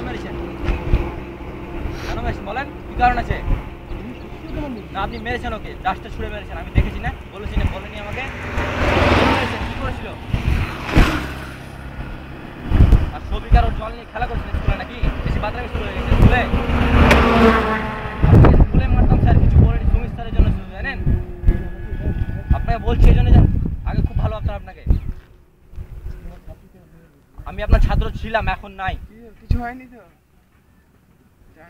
মেরেছেন? কেন মেরেছেন বলেন, কি কারণ আছে? না আপনি মেরেছেন ওকে, জাস্টটা ছুঁড়ে মেরেছেন, আমি দেখেছি না, বলেছি না, বলেনি আমাকে? কি করেছিল? আর সবিকার ওর জল নিয়ে খেলা করছেন স্কুলে নাকি? বেশি বাদরামি শুরু হয়ে গেছে স্কুলে। স্কুলে মারতাম স্যার, কিছু বলেনি, সুমিত স্যারের জন্য শুধু, জানেন? আপনাকে বলছি এই জন্য আগে খুব ভালো ভাবতাম আপনাকে। আমি আপনার ছাত্র ছিলাম, এখন নাই। কিছু হয়নি তো?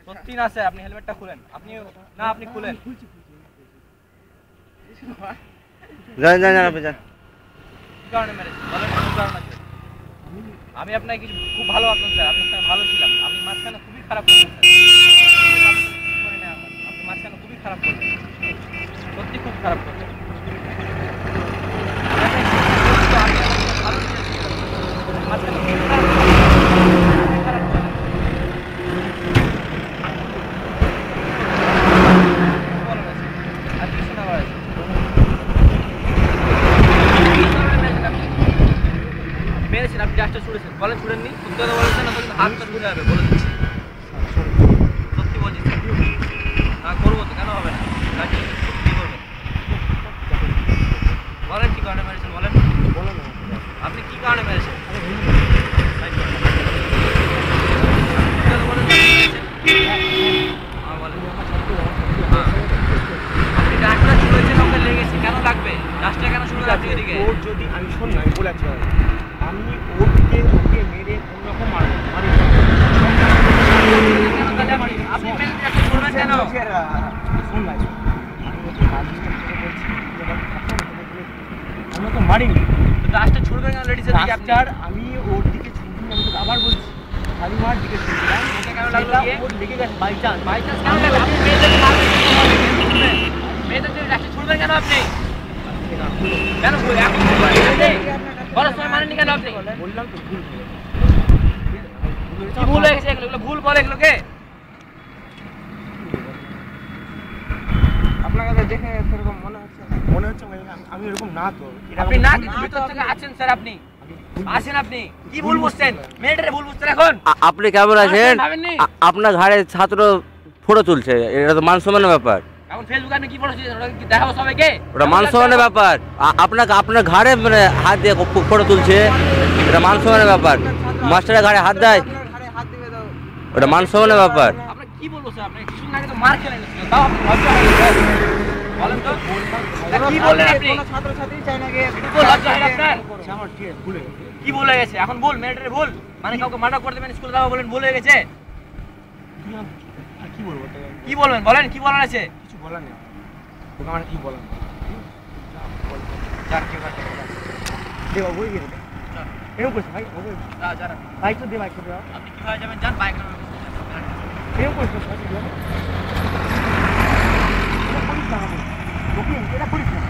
সত্যি না স্যার, আপনি হেলমেটটা খুলেন। আপনি না, আপনি খুলেন। যান যান যান আপনি যান। কি কারণে মেরেছেন বলেন, কি কারণ আছে? আমি আপনাকে কিছু খুব ভালো ভাবতাম স্যার, আপনার সঙ্গে ভালো ছিলাম। আপনি মাঝখানে খুবই খারাপ করলেন স্যার। আপনি মাঝখানে খুবই খারাপ করলেন, সত্যি খুব খারাপ করলেন। মাঝখানে খুবই খারাপ করলেন। আর কিছু না বলা আছে। মেরেছেন আপনি, জাস্টটা ছুড়েছেন, বলেন ছুড়েননি? সত্যি কথা বলেছেন না, বলেন হাতটা ছুড়ে যাবে, বলে দিচ্ছি। সত্যি বলছি স্যার। না করবো তো, কেন হবে না? কি করবেন বলেন, কি কারণে মেরেছেন বলেন? আপনি কি কারণে মেরেছেন? আপনি ডাক্তার ছুড়েছেন, ওকে লেগেছে, কেন লাগবে? ডাক্তার কেন ছুড়ে আপনি এদিকে? ওর যদি আমি শোন না, আমি বলেছি আমি ওর দিকে ওকে মেরে কোনোরকম মারি আপনি মেরে ডাক্তার ছুড়বেন কেন? শোন না, আমি ওকে আমরা তো মারিনি। ডাক্তার ছুড়বেন কেন লেডিসের দিকে আপনি? আমি ওর দিকে ছুটছি, আমি তোকে আবার বলছি শালিমার দিকে ছুটছিলাম, ওকে কেন লাগলো গিয়ে? ওর লেগে গেছে বাই চান্স কেন লাগবে? আপনি মেয়েদের মারবেন, মেয়েদের জন্য ডাক্তার ছুড়বেন কেন আপনি? কেন ভুল? এখন ভুল হয়েছে? বলার সময় মানেননি কেন আপনি? বললাম তো ভুল কি ভুল হয়ে গেছে? এগুলো ভুল বলে এগুলোকে? আপনার কাছে দেখে সেরকম মনে হচ্ছে আমি এরকম না তো। আপনি না, কিন্তু ভিতর থেকে আছেন স্যার, আপনি আসেন। আপনি কি ভুল বুঝছেন? মেয়েটারে ভুল বুঝছেন এখন? আপনি কেমন আছেন? আপনার ঘাড়ে ছাত্র ফটো তুলছে, এটা তো মান সম্মানের ব্যাপার। এখন ফেসবুকে আপনি কি ফটো দিয়েছেন? ওটা কি দেখাবো সবাইকে? ওটা মান সম্মানের ব্যাপার। আপনাকে আপনার ঘাড়ে মানে হাত দিয়ে ফটো তুলছে, এটা মান সম্মানের ব্যাপার। মাস্টারের ঘাড়ে হাত দেয়, ওটা মান সম্মানের ব্যাপার। আপনি কি বলবো স্যার? আপনি কিছুদিন আগে তো মার খেলেন, তাও আপনি লজ্জা হয় বলেন তো? কি বললেন আপনি? ছাত্রছাত্রী চাই না গে লজ্জা হয় আপনার? আমার ঠিক ভুলে গেছে। কি ভুল হয়ে গেছে? এখন ভুল, মেয়েটারে ভুল মানে কাউকে মানা করে দেবেন, স্কুলে যাবো বলেন, ভুল হয়ে গেছে? আর কি বলবো? কি বলবেন বলেন, কি বলার আছে? কিছু বলার নেই তোকে, আমার কি বলার নেই। যান কেউ না দে বাবু এই রে এরকম করছে ভাই, যান বাইক তো দে, বাইক তো দে। আপনি কিভাবে যাবেন? যান বাইক এরকম করছে ভাই, এটা করিস না, এটা করিস না।